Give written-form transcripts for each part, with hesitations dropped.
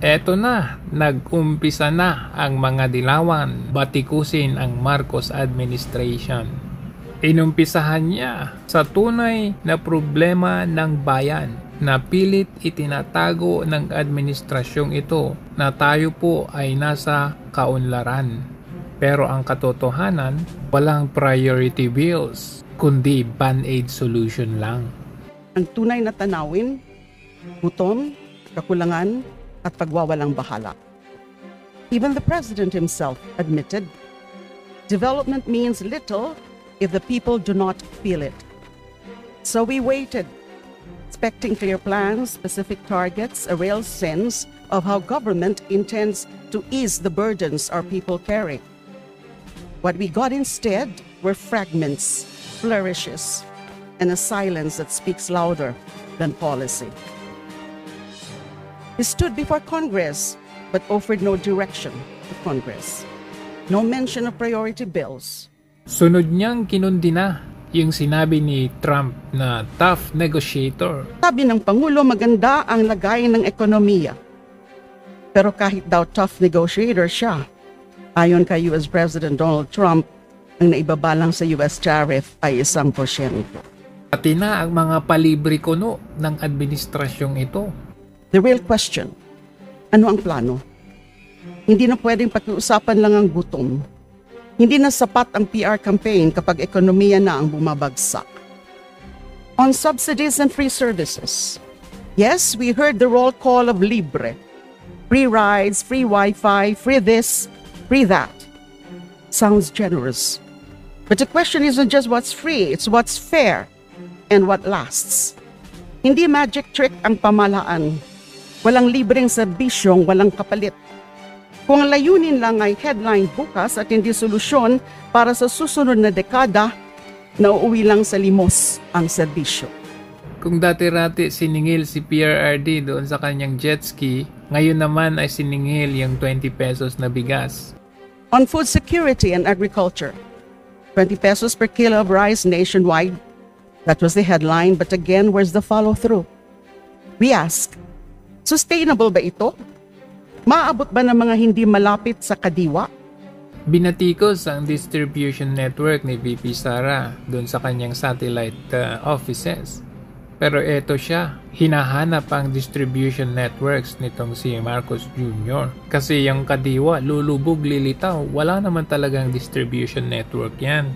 Eto na, nag-umpisa na ang mga dilawan, batikusin ang Marcos administration. Inumpisahan niya sa tunay na problema ng bayan na pilit itinatago ng administrasyong ito na tayo po ay nasa kaunlaran. Pero ang katotohanan, walang priority bills, kundi band-aid solution lang. Ang tunay na tanawin, gutom, kakulangan, at pagwawalang bahala. Even the president himself admitted, development means little if the people do not feel it. So we waited, expecting clear plans, specific targets, a real sense of how government intends to ease the burdens our people carry. What we got instead were fragments, flourishes, and a silence that speaks louder than policy. He stood before Congress but offered no direction to Congress. No mention of priority bills. Sunod niyang kinundi na yung sinabi ni Trump na tough negotiator. Sabi ng Pangulo, maganda ang lagay ng ekonomiya. Pero kahit daw tough negotiator siya, ayon kay US President Donald Trump, ang naibabalang sa US tariff ay 1%. Pati na ang mga palibre kuno ng administrasyong ito. The real question, ano ang plano? Hindi na pwedeng pakiusapan lang ang gutom. Hindi na sapat ang PR campaign kapag ekonomiya na ang bumabagsak. On subsidies and free services, yes, we heard the roll call of libre. Free rides, free Wi-Fi, free this, free that. Sounds generous. But the question isn't just what's free, it's what's fair and what lasts. Hindi magic trick ang pamahalaan. Walang libreng serbisyong walang kapalit. Kung ang layunin lang ay headline bukas at hindi solusyon para sa susunod na dekada, nauuwi lang sa limos ang serbisyo. Kung dati-rati siningil si PRRD doon sa kanyang jet ski, ngayon naman ay siningil yung 20 pesos na bigas. On food security and agriculture, 20 pesos per kilo of rice nationwide. That was the headline, but again, where's the follow-through? We ask, sustainable ba ito? Maabot ba ng mga hindi malapit sa kadiwa? Binatikos ang distribution network ni VP Sara doon sa kanyang satellite offices. Pero eto siya, hinahanap ang distribution networks nitong si Marcos Jr. Kasi yung kadiwa, lulubog, lilitaw, wala naman talagang distribution network yan.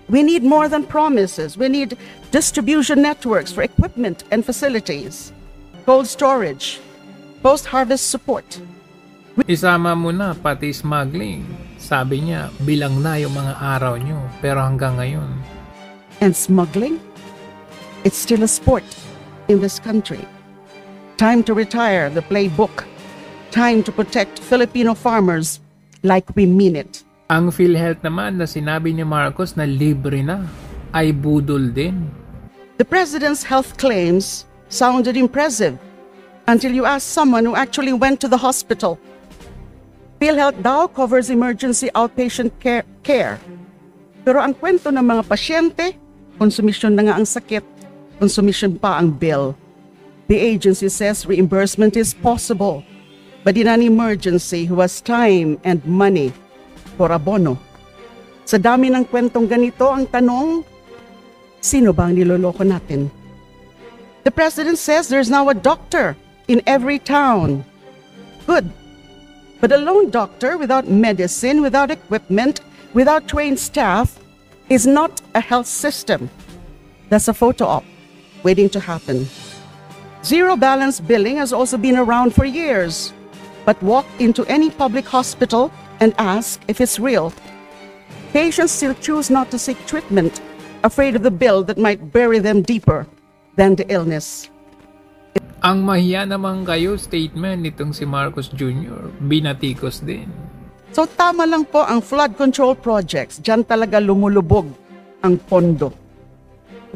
We need more than promises. We need distribution networks for equipment and facilities, cold storage, post-harvest support. Isama mo na pati smuggling. Sabi niya, bilang na yung mga araw nyo, pero hanggang ngayon. And smuggling? It's still a sport in this country. Time to retire the playbook. Time to protect Filipino farmers like we mean it. Ang PhilHealth naman na sinabi ni Marcos na libre na, ay budol din. The president's health claims sounded impressive until you ask someone who actually went to the hospital. PhilHealth daw covers emergency outpatient care. Pero ang kwento ng mga pasyente, konsumisyon na nga ang sakit, konsumisyon pa ang bill. The agency says reimbursement is possible, but in an emergency who has time and money for abono. Sa dami ng kwentong ganito, ang tanong, sino ba ang niloloko natin? The president says there's now a doctor in every town. Good. But a lone doctor without medicine, without equipment, without trained staff is not a health system. That's a photo op waiting to happen. Zero balance billing has also been around for years. But walk into any public hospital and ask if it's real. Patients still choose not to seek treatment, afraid of the bill that might bury them deeper than the illness. Ang mahiya naman kayo statement nitong si Marcos Jr. Binatikos din. So tama lang po ang flood control projects. Diyan talaga lumulubog ang pondo.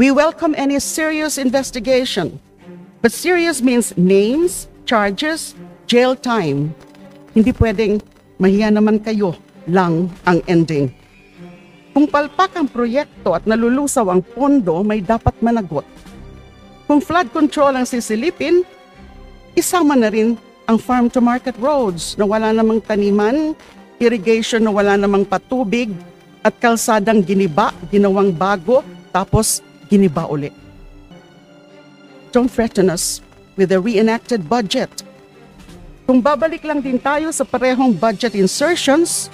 We welcome any serious investigation. But serious means names, charges, jail time. Hindi pwedeng mahiya naman kayo lang ang ending. Kung palpak ang proyekto at nalulusaw ang pondo, may dapat managot. Kung flood control ang sisilipin, isama na rin ang farm-to-market roads na wala namang taniman, irrigation na wala namang patubig, at kalsadang giniba, ginawang bago, tapos giniba uli. Don't threaten us with a reenacted budget. Kung babalik lang din tayo sa parehong budget insertions,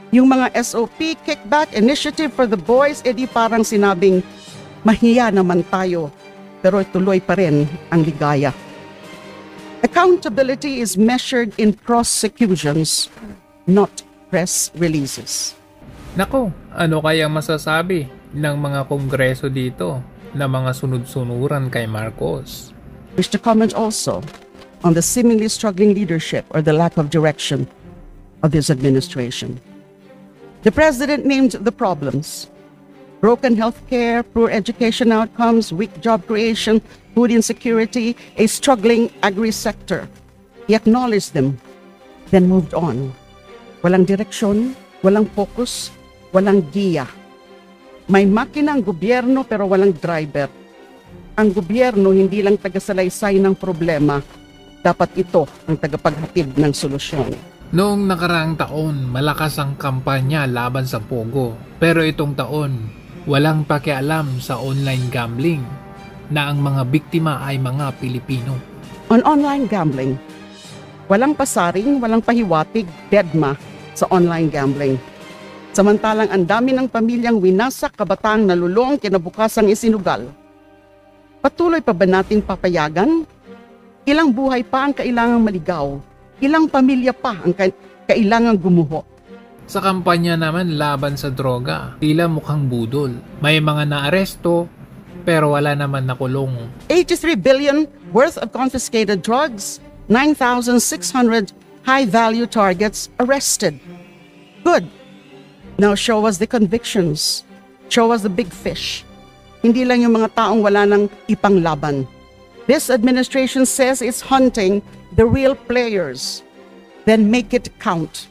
yung mga SOP, kickback, initiative for the boys, edi parang sinabing, mahiya naman tayo, pero tuloy pa rin ang ligaya. Accountability is measured in prosecutions, not press releases. Nako, ano kaya masasabi ng mga kongreso dito na mga sunod-sunuran kay Marcos? Wish to comment also on the seemingly struggling leadership or the lack of direction of this administration. The president named the problems: broken healthcare, poor education outcomes, weak job creation, food insecurity, a struggling agri-sector. He acknowledged them, then moved on. Walang direksyon, walang focus, walang giya. May makina ang gobyerno pero walang driver. Ang gobyerno hindi lang tagasalaysay ng problema, dapat ito ang tagapaghatid ng solusyon. Noong nakaraang taon, malakas ang kampanya laban sa Pogo. Pero itong taon, walang pakialam sa online gambling na ang mga biktima ay mga Pilipino. On online gambling, walang pasaring, walang pahiwatig, deadma sa online gambling. Samantalang ang dami ng pamilyang winasak, kabataang nalulong, kinabukasang isinugal. Patuloy pa ba nating papayagan? Ilang buhay pa ang kailangang maligaw? Ilang pamilya pa ang kailangang gumuho? Sa kampanya naman laban sa droga, tila mukhang budol. May mga naaresto, pero wala naman nakulong. 83 billion worth of confiscated drugs, 9,600 high-value targets arrested. Good. Now show us the convictions. Show us the big fish. Hindi lang yung mga taong wala nang ipanglaban. This administration says it's hunting the real players. Then make it count.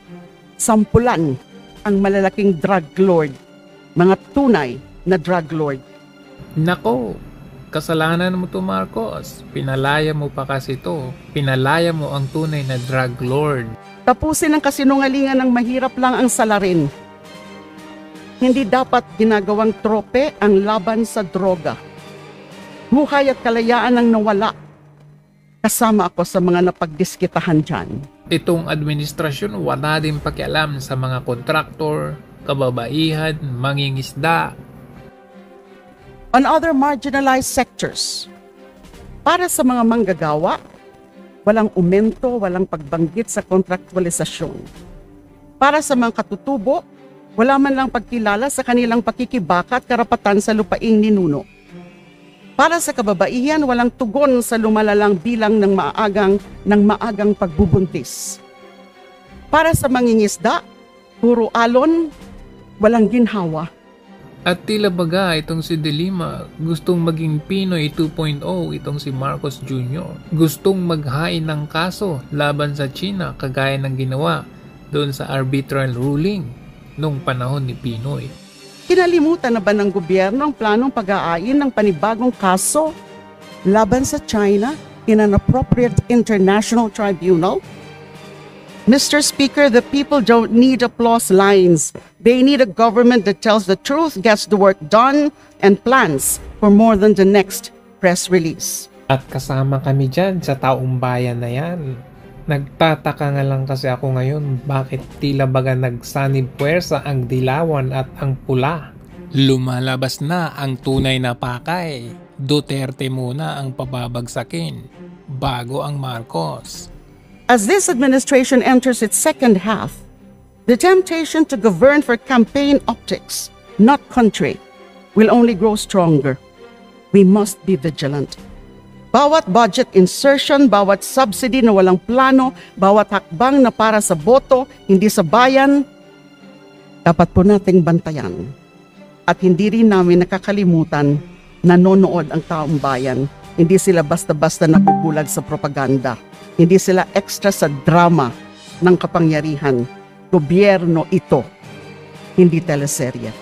Sampulan ang malalaking drug lord. Mga tunay na drug lord. Nako, kasalanan mo to Marcos. Pinalaya mo pa kasi to. Pinalaya mo ang tunay na drug lord. Tapusin ang kasinungalingan ng mahirap lang ang salarin. Hindi dapat ginagawang trope ang laban sa droga. Buhay at kalayaan ang nawala. Kasama ako sa mga napagdiskitahan dyan. Itong administrasyon wala din pakialam sa mga kontraktor, kababaihan, mangingisda. On other marginalized sectors, para sa mga manggagawa, walang umento, walang pagbanggit sa kontraktualisasyon. Para sa mga katutubo, wala man lang pagkilala sa kanilang pakikibaka at karapatan sa lupaing ninuno. Para sa kababaihan, walang tugon sa lumalalang bilang ng maagang pagbubuntis. Para sa mangingisda, puro alon, walang ginhawa. At tila baga itong si De Lima gustong maging Pinoy 2.0 itong si Marcos Jr. Gustong maghain ng kaso laban sa China kagaya ng ginawa doon sa arbitral ruling nung panahon ni Pinoy. Kinalimutan na ba ng gobyerno ang planong pag-aayin ng panibagong kaso laban sa China in an appropriate international tribunal? Mr. Speaker, the people don't need applause lines. They need a government that tells the truth, gets the work done, and plans for more than the next press release. At kasama kami dyan sa taong bayan na yan. Nagtataka nga lang kasi ako ngayon bakit tila baga nagsanib puwersa ang dilawan at ang pula. Lumalabas na ang tunay na pakay. Duterte muna ang pababagsakin bago ang Marcos. As this administration enters its second half, the temptation to govern for campaign optics, not country, will only grow stronger. We must be vigilant. Bawat budget insertion, bawat subsidy na walang plano, bawat hakbang na para sa boto, hindi sa bayan, dapat po nating bantayan. At hindi rin namin nakakalimutan, nanonood ang taong bayan. Hindi sila basta-basta nabubulag sa propaganda. Hindi sila extra sa drama ng kapangyarihan. Gobyerno ito, hindi teleserye.